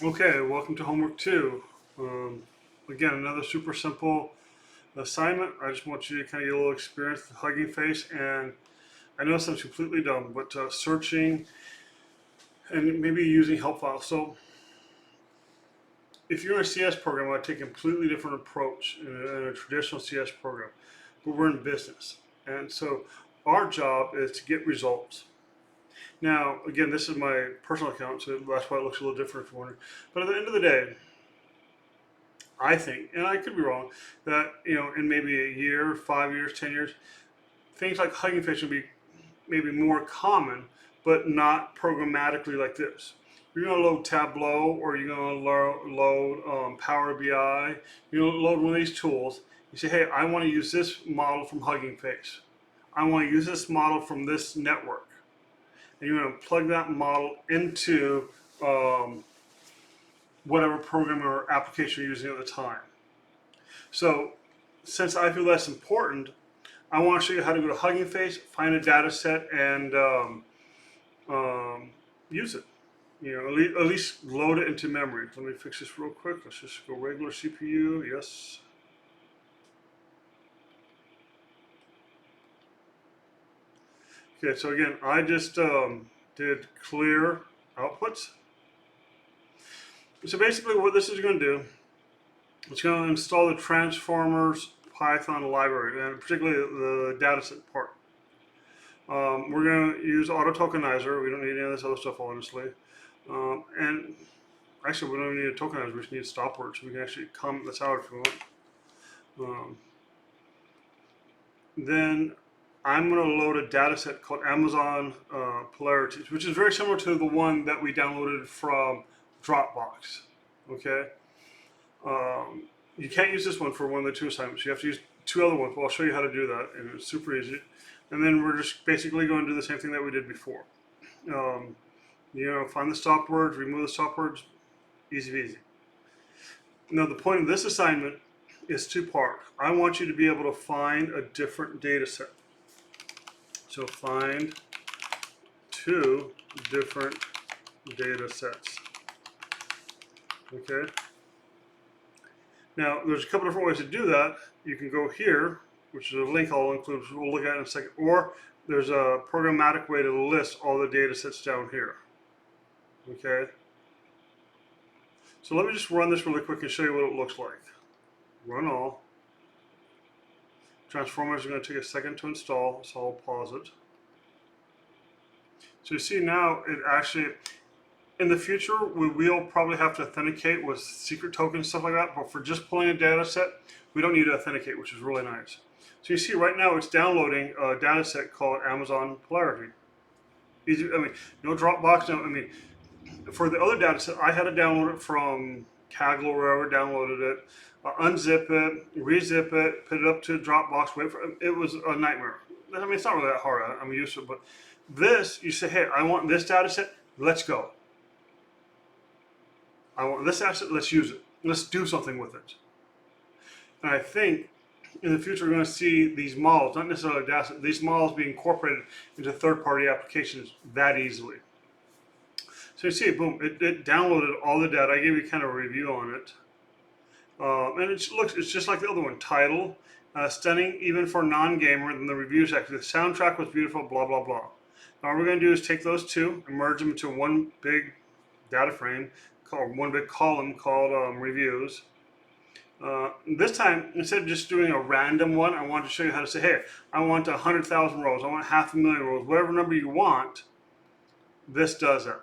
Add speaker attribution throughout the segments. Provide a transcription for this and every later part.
Speaker 1: Okay, welcome to homework 2. Again, another super simple assignment. I just want you to kind of get a little experience with Hugging Face, and I know sounds completely dumb, but searching and maybe using help files. So if you're in a CS program, I take a completely different approach in a traditional CS program, but we're in business. And so our job is to get results. Now, again, this is my personal account, so that's why it looks a little different if you're wondering. But at the end of the day, I think, and I could be wrong, that in maybe a year, 5 years, 10 years, things like Hugging Face will be maybe more common, but not programmatically like this. You're going to load Tableau, or you're going to load Power BI. You're going to load one of these tools. You say, hey, I want to use this model from Hugging Face. I want to use this model from this network. And you're going to plug that model into whatever program or application you're using at the time. So since I feel that's important, I want to show you how to go to Hugging Face, find a data set, and use it. At least load it into memory. Let me fix this real quick. Let's just go regular CPU. Yes. Okay, so again, I just did clear outputs. So basically what this is going to do, it's going to install the transformers Python library, and particularly the dataset part. We're going to use auto tokenizer. We don't need any of this other stuff, honestly. And actually, we don't even need a tokenizer. We just need stop words. So we can actually comment this out if we want. Then I'm going to load a data set called Amazon Polarities, which is very similar to the one that we downloaded from Dropbox. Okay. You can't use this one for one of the two assignments. You have to use two other ones. Well, I'll show you how to do that, and it's super easy. And then we're just basically going to do the same thing that we did before. Find the stop words, remove the stop words, easy peasy. Now, the point of this assignment is two-part. I want you to be able to find a different data set. So find two different data sets. Okay. Now, there's a couple different ways to do that. You can go here, which is a link I'll include, which we'll look at in a second, or there's a programmatic way to list all the data sets down here. Okay. So let me just run this really quick and show you what it looks like. Run all. Transformers are going to take a second to install, so I'll pause it. So you see now it actually, in the future, we will probably have to authenticate with secret tokens and stuff like that, but for just pulling a data set, we don't need to authenticate, which is really nice. So you see right now it's downloading a data set called Amazon Polarity. Easy, no Dropbox, for the other data set, I had to download it from Kaggle or wherever, downloaded it, unzip it, rezip it, put it up to Dropbox, wait for it. It was a nightmare. It's not really that hard. I'm used to it, but this, you say, hey, I want this data set, let's go. I want this asset, let's use it. Let's do something with it. And I think in the future we're going to see these models, not necessarily data set, these models be incorporated into third-party applications that easily. So you see, boom, it downloaded all the data. I gave you kind of a review on it. And it's just like the other one. Title, stunning even for non-gamer, and the reviews actually. The soundtrack was beautiful, blah, blah, blah. Now what we're going to do is take those two and merge them into one big data frame, called one big column called reviews. This time, instead of just doing a random one, I want to show you how to say, hey, I want 100,000 rows, I want 500,000 rows, whatever number you want, this does that.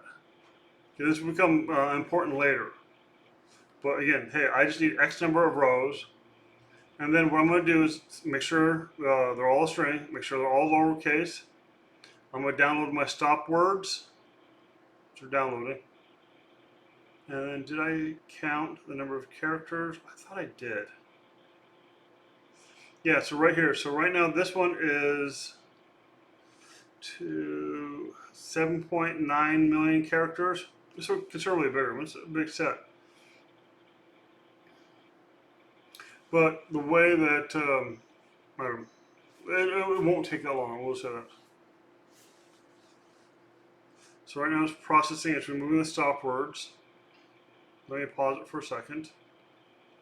Speaker 1: Okay, this will become important later. But again, hey, I just need X number of rows. And then what I'm going to do is make sure they're all a string, make sure they're all lowercase. I'm going to download my stop words, which are downloading. And then did I count the number of characters? I thought I did. Yeah, so right here. So right now this one is to 7.9 million characters. It's considerably bigger. It's a big set. But the way that it won't take that long. We'll say that. So right now it's processing. It's removing the stop words. Let me pause it for a second.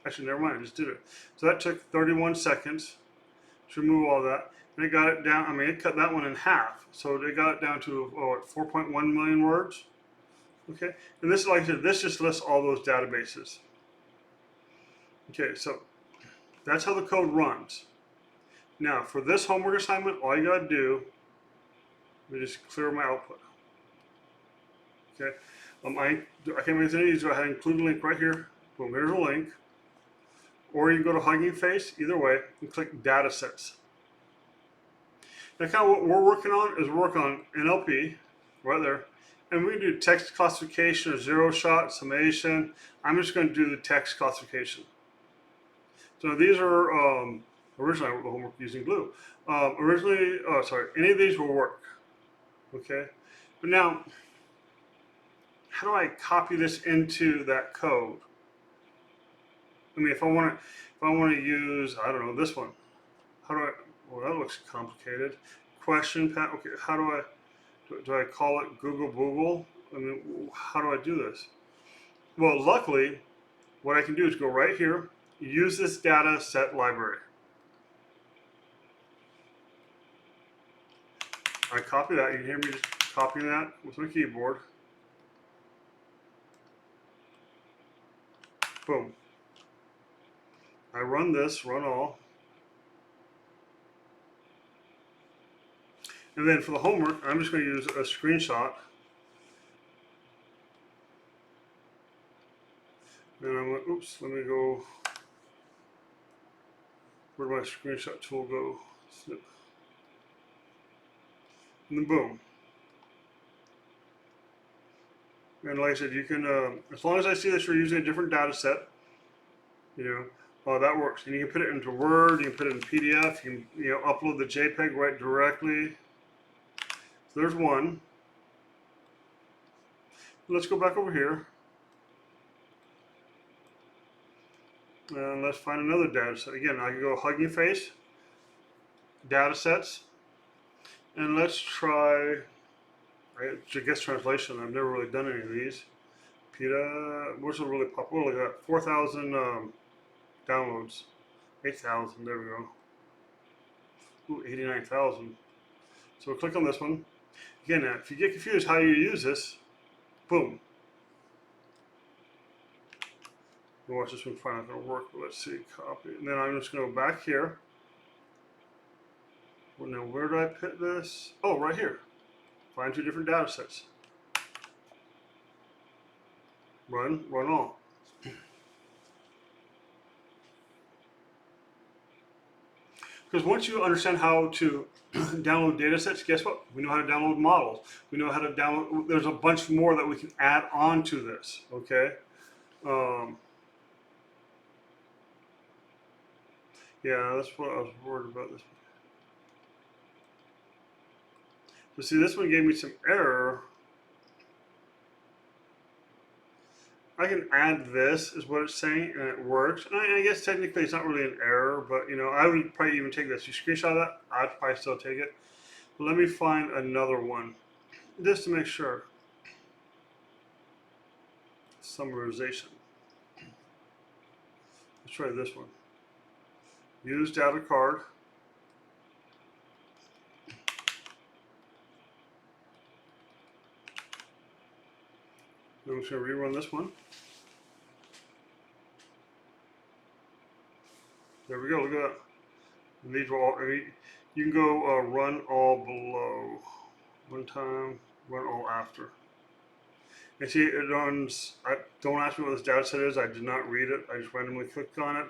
Speaker 1: Actually, never mind, I just did it. So that took 31 seconds to remove all that. And it got it down, I mean, it cut that one in half. So it got it down to, 4.1 million words. Okay, and this, like I said, this just lists all those databases. Okay, so that's how the code runs. Now, for this homework assignment, all you gotta do, let me just clear my output. Okay, I can't make it any easier. I had to include a link right here. Boom, here's a link. Or you can go to Hugging Face, either way, and click Data Sets. Now, kind of what we're working on is work on NLP, right there. And we can do text classification or zero shot, summation. I'm just going to do the text classification. So these are originally I wrote the homework using Glue. Any of these will work. Okay, but now, how do I copy this into that code? I mean, if I want to use, I don't know, this one. How do I? Well, that looks complicated. Question, okay, how do I call it Google Boogle? I mean, how do I do this? Well, luckily, what I can do is go right here, use this data set library. I copy that. You can hear me just copying that with my keyboard. Boom. I run this, run all. And then for the homework, I'm just going to use a screenshot. And I'm going to, oops, let me go, where did my screenshot tool go? Snip. And then boom. And like I said, you can, as long as I see that you're using a different data set, that works. And you can put it into Word, you can put it in PDF, you can upload the JPEG right directly. So there's one. Let's go back over here. And let's find another data set. Again, I can go Hugging Face, data sets, and let's try, I guess translation. I've never really done any of these. PETA, what's a really popular? Look at that, 4,000 downloads, 8,000. There we go. Ooh, 89,000. So we'll click on this one. Again, if you get confused how you use this, boom. Watch this one finally going to work. But let's see, copy. And then I'm just going to go back here. Well, now, where do I put this? Oh, right here. Find two different data sets. Run all. Because once you understand how to download data sets, guess what? We know how to download models. We know how to download, there's a bunch more that we can add on to this, okay? Yeah, that's what I was worried about this. So see, this one gave me some error. I can add this, is what it's saying, and it works. And I guess technically it's not really an error, but I would probably even take this. You screenshot that, I'd probably still take it. But let me find another one, just to make sure. Summarization. Let's try this one. Use data card. I'm just going to rerun this one. There we go, look at that. And these are all, you can go run all below. One time, run all after. And see, it runs, don't ask me what this data set is, I did not read it, I just randomly clicked on it.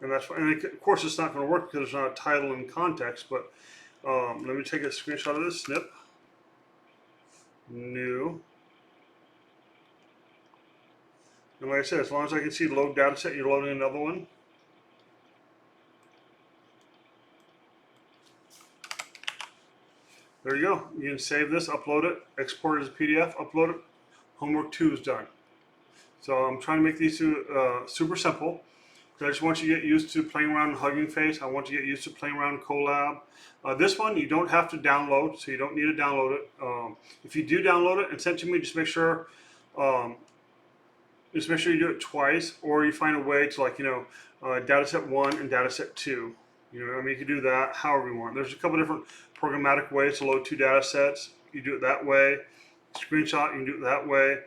Speaker 1: And that's fine. And of course it's not going to work because there's not a title and context, but let me take a screenshot of this, snip. New. And like I said, as long as I can see load data set, you're loading another one. There you go. You can save this, upload it, export it as a PDF, upload it. Homework 2 is done. So I'm trying to make these two super simple. I just want you to get used to playing around in Hugging Face. I want you to get used to playing around in Colab. This one you don't have to download, so you don't need to download it. If you do download it and send it to me, just make sure Just make sure you do it twice, or you find a way to, like, data set 1 and data set 2. I mean, you can do that however you want. There's a couple different programmatic ways to load 2 data sets. You do it that way. Screenshot, you can do it that way.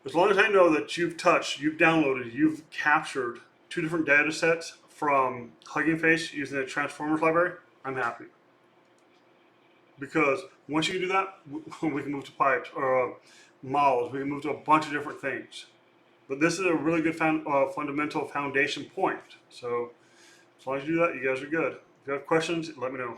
Speaker 1: As long as I know that you've touched, you've downloaded, you've captured 2 different data sets from Hugging Face using the Transformers library, I'm happy. Because once you do that, we can move to pipes or models. We can move to a bunch of different things. But this is a really good fundamental foundation point. So as long as you do that, you guys are good. If you have questions, let me know.